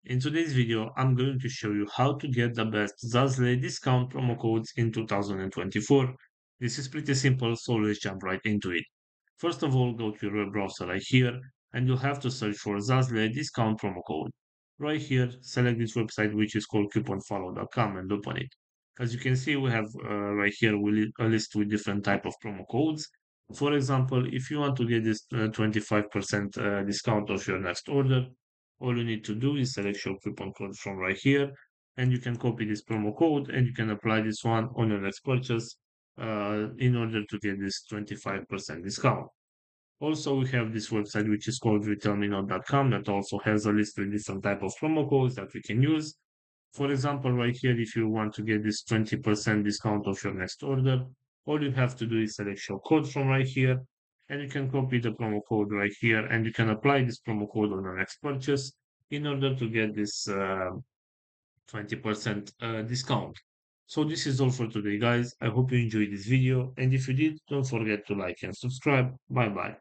In today's video, I'm going to show you how to get the best Zazzle discount promo codes in 2024. This is pretty simple, so let's jump right into it. First of all, go to your web browser right here, and you'll have to search for Zazzle discount promo code. Right here, select this website, which is called couponfollow.com, and open it. As you can see, we have right here a list with different type of promo codes. For example, if you want to get this 25% discount of your next order, all you need to do is select your coupon code from right here, and you can copy this promo code and you can apply this one on your next purchase in order to get this 25% discount. Also, we have this website which is called returnmenow.com that also has a list with different type of promo codes that we can use. For example, right here, if you want to get this 20% discount of your next order, all you have to do is select your code from right here, and you can copy the promo code right here, and you can apply this promo code on the next purchase in order to get this 20% discount. So this is all for today, guys. I hope you enjoyed this video, and if you did, don't forget to like and subscribe. Bye bye.